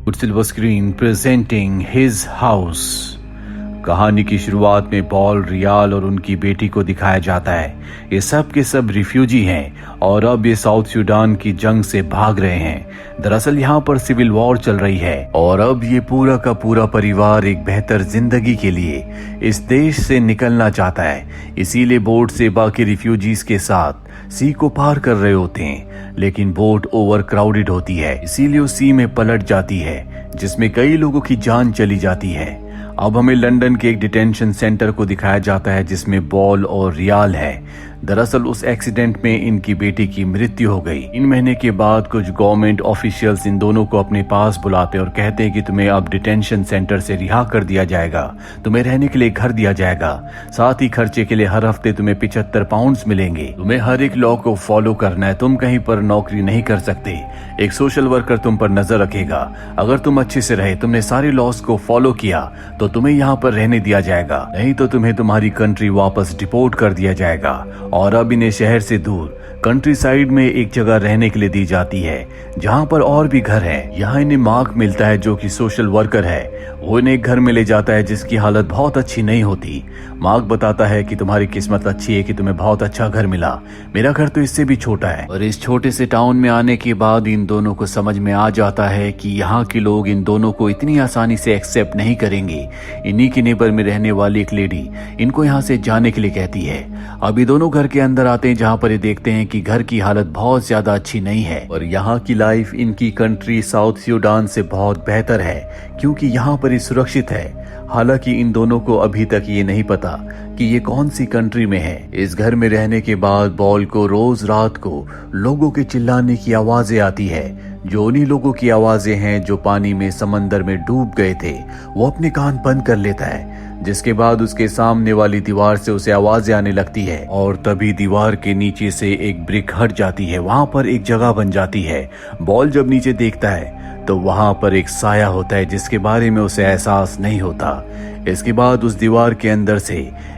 Silver screen presenting his house. कहानी की शुरुआत में पॉल, रियाल और उनकी बेटी को दिखाया जाता है। ये सब के सब रिफ्यूजी हैं और अब ये साउथ सूडान की जंग से भाग रहे हैं। दरअसल यहाँ पर सिविल वॉर चल रही है और अब ये पूरा का पूरा परिवार एक बेहतर जिंदगी के लिए इस देश से निकलना चाहता है। इसीलिए बोट से बाकी रिफ्यूजीज के साथ सी को पार कर रहे होते हैं, लेकिन बोट ओवर क्राउडेड होती है, इसीलिए वो सी में पलट जाती है, जिसमें कई लोगों की जान चली जाती है। अब हमें लंदन के एक डिटेंशन सेंटर को दिखाया जाता है जिसमें बॉल और रियाल है। दरअसल उस एक्सीडेंट में इनकी बेटी की मृत्यु हो गई। 3 महीने के बाद कुछ गवर्नमेंट ऑफिशियल्स इन दोनों को अपने पास बुलाते और कहते हैं कि तुम्हें अब डिटेंशन सेंटर से रिहा कर दिया जाएगा, तुम्हें रहने के लिए घर दिया जाएगा, साथ ही खर्चे के लिए हर हफ्ते तुम्हें 75 पाउंड्स मिलेंगे। तुम्हें हर एक लॉ को फॉलो करना है, तुम कहीं पर नौकरी नहीं कर सकते, एक सोशल वर्कर तुम पर नजर रखेगा। अगर तुम अच्छे से रहे, तुमने सारे लॉस को फॉलो किया तो तुम्हें यहाँ पर रहने दिया जाएगा, नहीं तो तुम्हें तुम्हारी कंट्री वापस डिपोर्ट कर दिया जाएगा। और अब इन्हें शहर से दूर कंट्री साइड में एक जगह रहने के लिए दी जाती है जहाँ पर और भी घर है। यहाँ इन्हें मार्क मिलता है जो कि सोशल वर्कर है। वो इन्हें एक घर में ले जाता है जिसकी हालत बहुत अच्छी नहीं होती। मार्क बताता है कि तुम्हारी किस्मत अच्छी है कि तुम्हें बहुत अच्छा घर मिला, मेरा घर तो इससे भी छोटा है। और इस छोटे से टाउन में आने के बाद इन दोनों को समझ में आ जाता है कि यहाँ के लोग इन दोनों को इतनी आसानी से एक्सेप्ट नहीं करेंगे। इन्हीं के नेबर में रहने वाली एक लेडी इनको यहाँ से जाने के लिए कहती है। अभी दोनों घर के अंदर आते हैं जहाँ पर ये देखते हैं कि घर की हालत बहुत ज्यादा अच्छी नहीं है और यहाँ की लाइफ इनकी कंट्री साउथ सूडान से बहुत बेहतर है क्योंकि यहाँ पर ये सुरक्षित है। हालांकि इन दोनों को अभी तक ये नहीं पता कि ये कौन सी कंट्री में है। इस घर में रहने के बाद बॉल को रोज रात को लोगों के चिल्लाने की आवाजें आती है, जो उन्हीं लोगों की आवाजें हैं जो पानी में समंदर में डूब गए थे। वो अपने कान बंद कर लेता है, जिसके बाद उसके सामने वाली दीवार से उसे आवाजें आने लगती है और तभी दीवार के नीचे से एक ब्रिक हट जाती है। वहां पर एक जगह बन जाती है। बॉल जब नीचे देखता है तो वहां पर एक साया होता है जिसके बारे में उसे एहसास नहीं होता। इसके बाद उस दीवार के अंदर से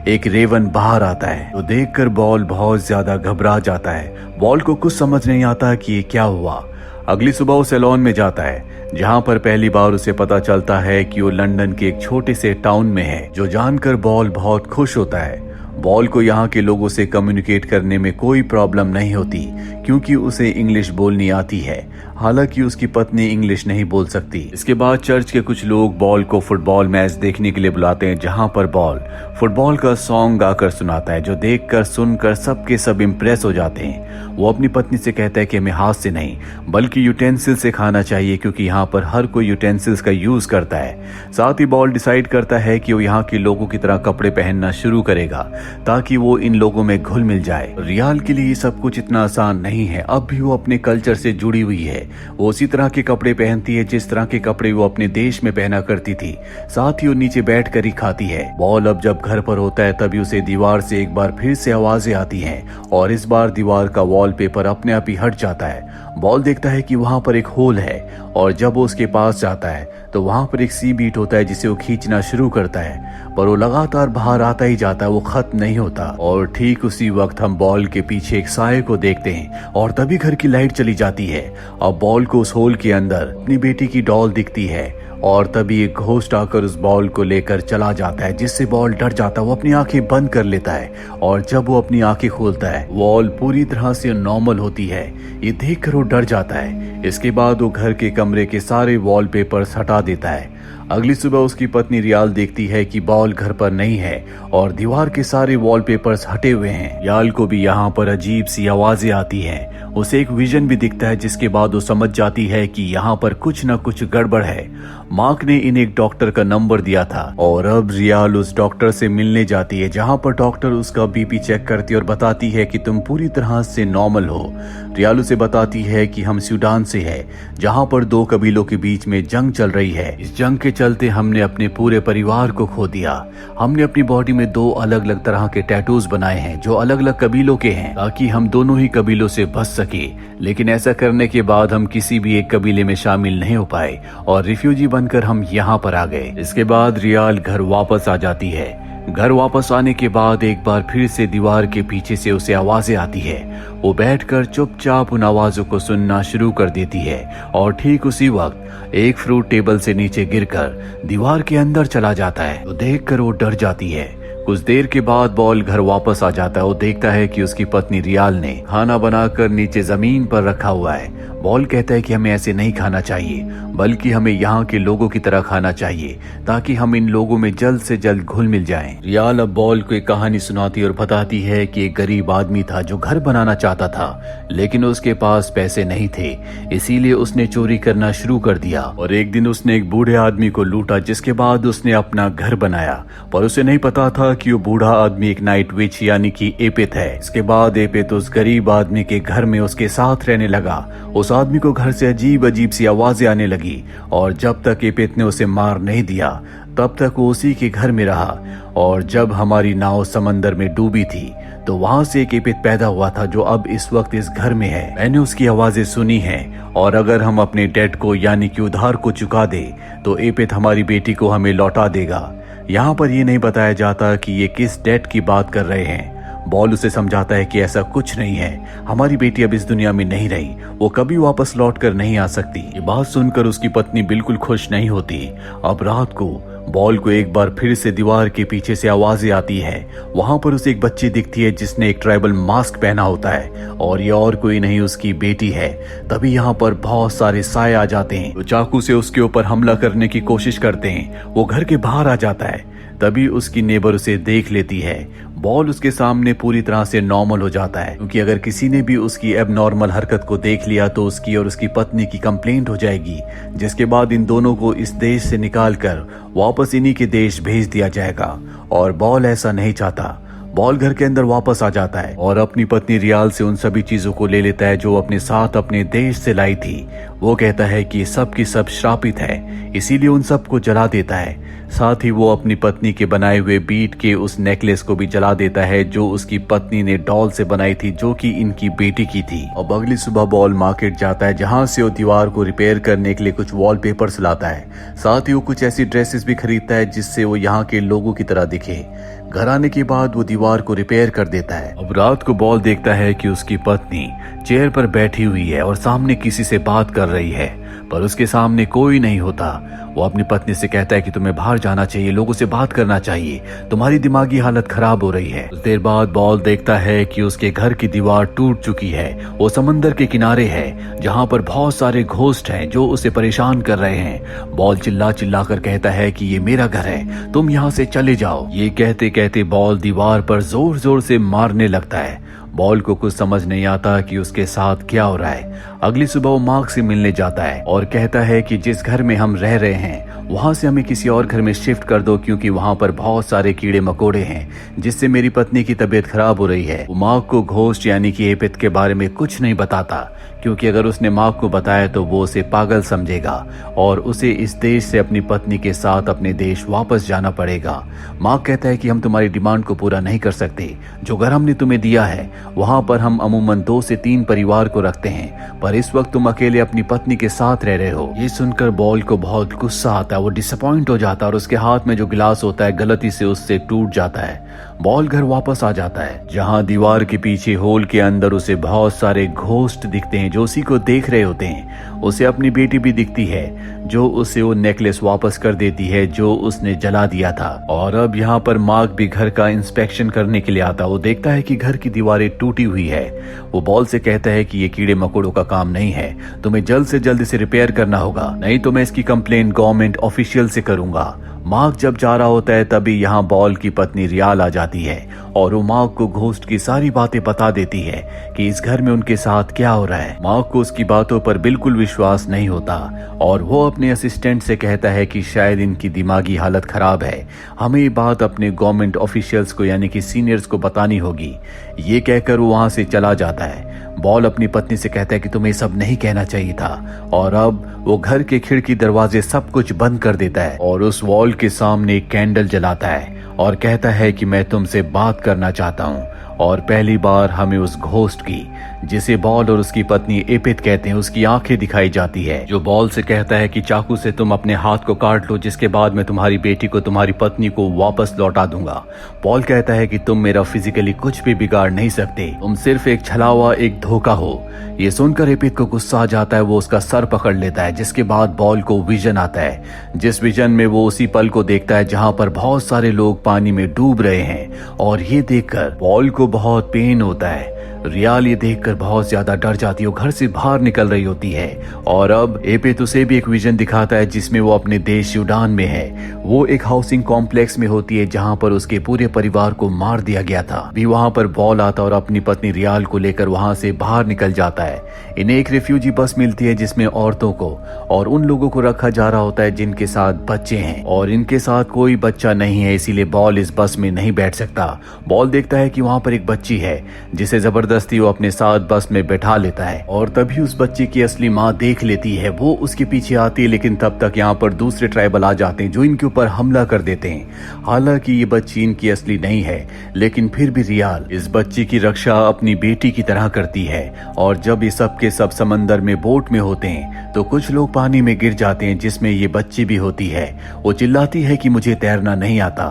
एक रेवन बाहर आता है, तो देखकर बॉल बहुत ज्यादा घबरा जाता है। बॉल को कुछ समझ नहीं आता कि ये क्या हुआ। अगली सुबह वो सैलून में जाता है जहां पर पहली बार उसे पता चलता है कि वो लंदन के एक छोटे से टाउन में है, जो जानकर बॉल बहुत खुश होता है। बॉल को यहाँ के लोगों से कम्युनिकेट करने में कोई प्रॉब्लम नहीं होती क्योंकि उसे इंग्लिश बोलनी आती है, हालांकि उसकी पत्नी इंग्लिश नहीं बोल सकती। इसके बाद चर्च के कुछ लोग बॉल को फुटबॉल मैच देखने के लिए बुलाते हैं जहां पर बॉल फुटबॉल का सॉन्ग गाकर सुनाता है, जो देखकर सुनकर सबके सब इम्प्रेस हो जाते हैं। वो अपनी पत्नी से कहता है कि हमें हाथ से नहीं बल्कि यूटेंसिल से खाना चाहिए क्योंकि यहाँ पर हर कोई यूटेंसिल्स का यूज करता है। साथ ही बॉल डिसाइड करता है कि वो यहाँ के लोगों की तरह कपड़े पहनना शुरू करेगा ताकि वो इन लोगों में घुल मिल जाए। रियाल के लिए सब कुछ इतना आसान नहीं है। अब भी वो अपने कल्चर से जुड़ी हुई है। वो उसी तरह के कपड़े पहनती है जिस तरह के कपड़े वो अपने देश में पहना करती थी। साथ ही वो नीचे बैठ कर ही खाती है। बॉल अब जब घर पर होता है तभी उसे दीवार से एक बार फिर से आवाजें आती हैं और इस बार दीवार का वॉलपेपर अपने आप ही हट जाता है। बॉल देखता है कि वहां पर एक होल है और जब वो उसके पास जाता है तो वहां पर एक सी बीट होता है जिसे वो खींचना शुरू करता है, पर वो लगातार बाहर आता ही जाता है, वो खत्म नहीं होता। और ठीक उसी वक्त हम बॉल के पीछे एक साये को देखते हैं और तभी घर की लाइट चली जाती है। अब बॉल को उस होल के अंदर अपनी बेटी की डॉल दिखती है और तभी एक घोस्ट आकर उस बॉल को लेकर चला जाता है, जिससे बॉल डर जाता है। वो अपनी आंखें बंद कर लेता है और जब वो अपनी आंखें खोलता है बॉल पूरी तरह से नॉर्मल होती है। ये देखकर वो डर जाता है। इसके बाद वो घर के कमरे के सारे वॉलपेपर्स हटा देता है। अगली सुबह उसकी पत्नी रियाल देखती है कि बॉल घर पर नहीं है और दीवार के सारे वॉलपेपर्स हटे हुए हैं। रियाल को भी यहाँ पर अजीब सी आवाजें आती हैं। उसे एक विजन भी दिखता है जिसके बाद वो समझ जाती है कि यहाँ पर कुछ न कुछ गड़बड़ है। मार्क ने इन्हें एक डॉक्टर का नंबर दिया था और अब रियाल उस डॉक्टर से मिलने जाती है जहाँ पर डॉक्टर उसका बीपी चेक करती है और बताती है कि तुम पूरी तरह से नॉर्मल हो। रियाल उसे बताती है कि हम सूडान से है जहाँ पर 2 कबीलों के बीच में जंग चल रही है। इस जंग के चलते हमने अपने पूरे परिवार को खो दिया। हमने अपनी बॉडी में 2 अलग अलग तरह के टैटूज बनाए हैं जो अलग अलग कबीलों के हैं ताकि हम दोनों ही कबीलों से बच सके, लेकिन ऐसा करने के बाद हम किसी भी एक कबीले में शामिल नहीं हो पाए और रिफ्यूजी बनकर हम यहाँ पर आ गए। इसके बाद रियाल घर वापस आ जाती है। घर वापस आने के बाद एक बार फिर से दीवार के पीछे से उसे आवाजें आती है। वो बैठकर चुपचाप उन आवाजों को सुनना शुरू कर देती है और ठीक उसी वक्त एक फ्रूट टेबल से नीचे गिरकर दीवार के अंदर चला जाता है। तो देखकर वो डर जाती है। कुछ देर के बाद बॉल घर वापस आ जाता है। वो देखता है कि उसकी पत्नी रियाल ने खाना बनाकर नीचे जमीन पर रखा हुआ है। बॉल कहता है कि हमें ऐसे नहीं खाना चाहिए, बल्कि हमें यहाँ के लोगों की तरह खाना चाहिए ताकि हम इन लोगों में जल्द से जल्द घुल मिल जाएं। रियाल अब बॉल को एक कहानी सुनाती और बताती है कि एक गरीब आदमी था जो घर बनाना चाहता था, लेकिन उसके पास पैसे नहीं थे, इसीलिए उसने चोरी करना शुरू कर दिया और एक दिन उसने एक बूढ़े आदमी को लूटा, जिसके बाद उसने अपना घर बनाया। पर उसे नहीं पता था कि वो बूढ़ा आदमी एक नाइट विच यानी कि एपिथ है। इसके बाद एपिथ उस गरीब आदमी के घर में उसके साथ रहने लगा। उस आदमी को घर से अजीब अजीब सी आवाजें आने लगी और जब तक एपिथ ने उसे मार नहीं दिया तब तक वो उसी के घर में रहा। और जब हमारी नाव समंदर में डूबी थी तो वहां से एक एपिथ पैदा हुआ था जो अब इस वक्त इस घर में है। मैंने उसकी आवाजें सुनी हैं और अगर हम अपने डेट को यानी कि उधार को चुका दे तो एपिथ हमारी बेटी को हमें लौटा देगा। यहाँ पर ये नहीं बताया जाता कि ये किस डेट की बात कर रहे हैं। बॉल उसे समझाता है कि ऐसा कुछ नहीं है, हमारी बेटी अब इस दुनिया में नहीं रही, वो कभी वापस लौट कर नहीं आ सकती। ये बात सुनकर उसकी पत्नी बिल्कुल खुश नहीं होती। अब रात को बॉल को एक बार फिर से दीवार के पीछे से आवाजें आती है। वहां पर उसे एक बच्ची दिखती है जिसने एक ट्राइबल मास्क पहना होता है और ये और कोई नहीं उसकी बेटी है। तभी यहाँ पर बहुत सारे साए आ जाते हैं, तो चाकू से उसके ऊपर हमला करने की कोशिश करते हैं। वो घर के बाहर आ जाता है। तभी उसकी नेबर उसे देख लेती है। बॉल उसके सामने पूरी तरह से नॉर्मल हो जाता है, क्योंकि अगर किसी ने भी उसकी एबनॉर्मल हरकत को देख लिया तो उसकी और उसकी पत्नी की कंप्लेंट हो जाएगी, जिसके बाद इन दोनों को इस देश से निकालकर वापस इन्हीं के देश भेज दिया जाएगा। और बॉल ऐसा नहीं चाहता। बॉल घर के अंदर वापस आ जाता है और अपनी पत्नी रियाल से उन सभी चीजों को ले लेता है जो अपने साथ अपने देश से लाई थी। वो कहता है कि सब की सब श्रापित है, इसीलिए उन सबको जला देता है। साथ ही वो अपनी पत्नी के बनाए हुए बीट के उस नेकलेस को भी जला देता है जो उसकी पत्नी ने डॉल से बनाई थी, जो कि इनकी बेटी की थी। और अगली सुबह बॉल मार्केट जाता है, जहां से वो दीवार को रिपेयर करने के लिए कुछ वॉलपेपर्स लाता है। साथ ही वो कुछ ऐसी ड्रेसेस भी खरीदता है जिससे वो यहाँ के लोगों की तरह दिखे। घर आने के बाद वो दीवार को रिपेयर कर देता है। अब रात को बॉल देखता है कि उसकी पत्नी चेयर पर बैठी हुई है और सामने किसी से बात कर रही है, पर उसके सामने कोई नहीं होता। वो अपनी पत्नी से कहता है कि तुम्हें बाहर जाना चाहिए, लोगों से बात करना चाहिए, तुम्हारी दिमागी हालत खराब हो रही है। कुछ देर बाद बॉल देखता है कि उसके घर की दीवार टूट चुकी है। वो समंदर के किनारे है जहाँ पर बहुत सारे घोस्ट हैं जो उसे परेशान कर रहे हैं। बॉल चिल्ला चिल्ला कर कहता है कि ये मेरा घर है, तुम यहाँ से चले जाओ। ये कहते कहते बॉल दीवार पर जोर जोर से मारने लगता है। बॉल को कुछ समझ नहीं आता कि उसके साथ क्या हो रहा है। अगली सुबह वो मार्क से मिलने जाता है और कहता है कि जिस घर में हम रह रहे हैं वहां से हमें किसी और घर में शिफ्ट कर दो, क्योंकि वहां पर बहुत सारे कीड़े मकोड़े हैं जिससे मेरी पत्नी की तबीयत खराब हो रही है। वो मार्क को घोस्ट यानी कि एपिथ के बारे में कुछ नहीं बताता, क्योंकि अगर उसने मार्क को बताया तो वो उसे पागल समझेगा और उसे इस देश से अपनी पत्नी के साथ अपने देश वापस जाना पड़ेगा। मार्क कहता है कि हम तुम्हारी डिमांड को पूरा नहीं कर सकते। जो घर हमने तुम्हें दिया है वहां पर हम अमूमन 2 से 3 परिवार को रखते हैं, पर इस वक्त तुम अकेले अपनी पत्नी के साथ रह रहे हो। ये सुनकर बॉल को बहुत गुस्सा आता है। वो डिसअपॉइंट हो जाता है और उसके हाथ में जो गिलास होता है गलती से उससे टूट जाता है। बॉल घर वापस आ जाता है, जहां दीवार के पीछे होल के अंदर उसे बहुत सारे घोस्ट दिखते हैं जो उसी को देख रहे होते हैं। उसे अपनी बेटी भी दिखती है जो उसे वो नेकलेस वापस कर देती है जो उसने जला दिया था। और अब यहाँ पर मार्क भी घर का इंस्पेक्शन करने के लिए आता। वो देखता है कि घर की दीवारें टूटी हुई है। वो बॉल से कहता है कि ये कीड़े मकोड़ों का काम नहीं है, तुम्हें जल्द से जल्द इसे रिपेयर करना होगा, नहीं तो मैं इसकी कंप्लेंट गवर्नमेंट ऑफिशियल से करूंगा। मार्क जब जा रहा होता है तभी यहाँ बॉल की पत्नी रियाल आ जाती है और वो मार्क को घोस्ट की सारी बातें बता देती है कि इस घर में उनके साथ क्या हो रहा है। मार्क को उसकी बातों पर बिल्कुल विश्वास नहीं होता और वो अपने असिस्टेंट से कहता है कि शायद इनकी दिमागी हालत खराब है, हमें ये बात अपने गवर्नमेंट ऑफिशियल्स को यानी कि सीनियर्स को बतानी होगी। ये कहकर वो वहां से चला जाता है। बॉल अपनी पत्नी से कहता है कि तुम्हें सब नहीं कहना चाहिए था, और अब वो घर के खिड़की दरवाजे सब कुछ बंद कर देता है और उस वॉल के सामने एक कैंडल जलाता है और कहता है कि मैं तुमसे बात करना चाहता हूँ। और पहली बार हमें उस घोस्ट की जिसे बॉल और उसकी पत्नी एपित कहते हैं, उसकी आंखें दिखाई जाती है, जो बॉल से कहता है कि चाकू से तुम अपने हाथ को काट लो, जिसके बाद मैं तुम्हारी बेटी को, तुम्हारी पत्नी को वापस लौटा दूंगा। बॉल कहता है कि तुम मेरा फिजिकली कुछ भी बिगाड़ नहीं सकते, तुम सिर्फ एक छला हुआ एक धोखा हो। ये सुनकर एपित को गुस्सा आ जाता है, वो उसका सर पकड़ लेता है, जिसके बाद बॉल को विजन आता है, जिस विजन में वो उसी पल को देखता है जहां पर बहुत सारे लोग पानी में डूब रहे हैं। और ये देखकर बॉल को बहुत पेन होता है। रियाल ये देखकर बहुत ज्यादा डर जाती है, वो घर से बाहर निकल रही होती है। और अब एपित उसे भी एक विजन दिखाता है जिसमें वो अपने देश सूडान में है। वो एक हाउसिंग कॉम्प्लेक्स में होती है जहां पर उसके पूरे परिवार को मार दिया गया था। भी वहां पर बॉल आता और अपनी पत्नी रियाल को लेकर वहां से बाहर निकल जाता है। इन्हें एक रिफ्यूजी बस मिलती है जिसमें औरतों को और उन लोगों को रखा जा रहा होता है जिनके साथ बच्चे हैं, और इनके साथ कोई बच्चा नहीं है, इसीलिए बॉल इस बस में नहीं बैठ सकता। बॉल देखता है कि वहां पर एक बच्ची है जिसे जबरदस्ती वो अपने साथ बस में बैठा लेता है, और तभी उस बच्चे की असली माँ देख लेती है। वो उसके पीछे आती है, लेकिन तब तक यहाँ पर दूसरे ट्राइबल आ जाते हैं जो इनके ऊपर हमला कर देते हैं। हालांकि ये बच्ची इनकी असली नहीं है, लेकिन फिर भी रियाल इस बच्ची की रक्षा अपनी बेटी की तरह करती है। और जब ये सब के सब समंदर में बोट में होते हैं तो कुछ लोग पानी में गिर जाते हैं, जिसमें ये बच्ची भी होती है। वो चिल्लाती है कि मुझे तैरना नहीं आता।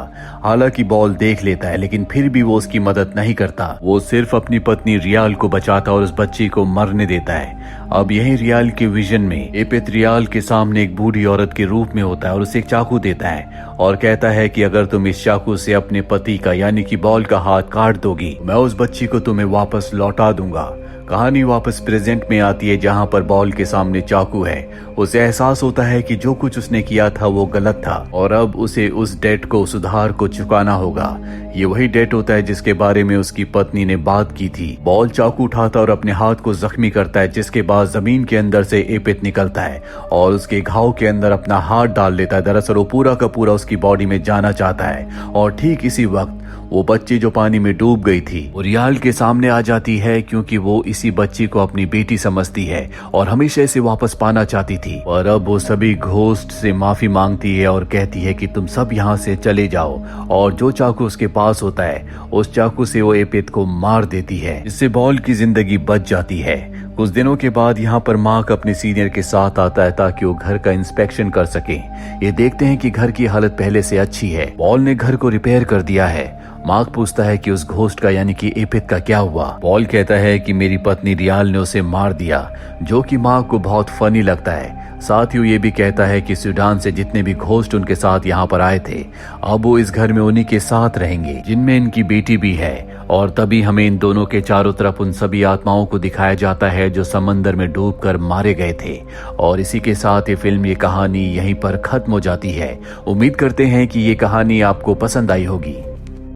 हालांकि बॉल देख लेता है, लेकिन फिर भी वो उसकी मदद नहीं करता। वो सिर्फ अपनी पत्नी रियाल को बचाता और उस बच्ची को मरने देता है। अब यही रियाल के विजन में एपित रियाल के सामने एक बूढ़ी औरत के रूप में होता है और उसे एक चाकू देता है और कहता है कि अगर तुम इस चाकू से अपने पति का यानी कि बॉल का हाथ काट दोगी, मैं उस बच्ची को तुम्हें वापस लौटा दूंगा। कहानी वापस प्रेजेंट में आती है जहां पर बॉल के सामने चाकू है। उसे एहसास होता है कि जो कुछ उसने किया था वो गलत था और अब उसे उस डेट को, सुधार को चुकाना होगा। ये वही डेट होता है जिसके बारे में उसकी पत्नी ने बात की थी। बॉल चाकू उठाता और अपने हाथ को जख्मी करता है, जिसके बाद जमीन के अंदर से एपित निकलता है और उसके घाव के अंदर अपना हाथ डाल लेता है। दरअसल वो पूरा का पूरा उसकी बॉडी में जाना चाहता है और ठीक इसी वक्त वो बच्ची जो पानी में डूब गई थी वो रियाल के सामने आ जाती है, क्योंकि वो इसी बच्ची को अपनी बेटी समझती है और हमेशा इसे वापस पाना चाहती थी। और अब वो सभी घोस्ट से माफी मांगती है और कहती है कि तुम सब यहाँ से चले जाओ, और जो चाकू उसके पास होता है उस चाकू से वो एपित को मार देती है, इससे बॉल की जिंदगी बच जाती है। कुछ दिनों के बाद यहाँ पर मार्क अपने सीनियर के साथ आता है ताकि वो घर का इंस्पेक्शन कर सके। ये देखते हैं कि घर की हालत पहले से अच्छी है, बॉल ने घर को रिपेयर कर दिया है। मार्क पूछता है कि उस घोस्ट का यानी कि एपित का क्या हुआ। बॉल कहता है कि मेरी पत्नी रियाल ने उसे मार दिया, जो कि मार्क को बहुत फनी लगता है। साथ ही ये भी कहता है कि सूडान से जितने भी घोस्ट उनके साथ यहाँ पर आए थे अब वो इस घर में उन्हीं के साथ रहेंगे, जिनमें इनकी बेटी भी है। और तभी हमें इन दोनों के चारों तरफ उन सभी आत्माओं को दिखाया जाता है जो समंदर में डूबकर मारे गए थे। और इसी के साथ ये फिल्म, ये कहानी यहीं पर खत्म हो जाती है। उम्मीद करते हैं कि ये कहानी आपको पसंद आई होगी।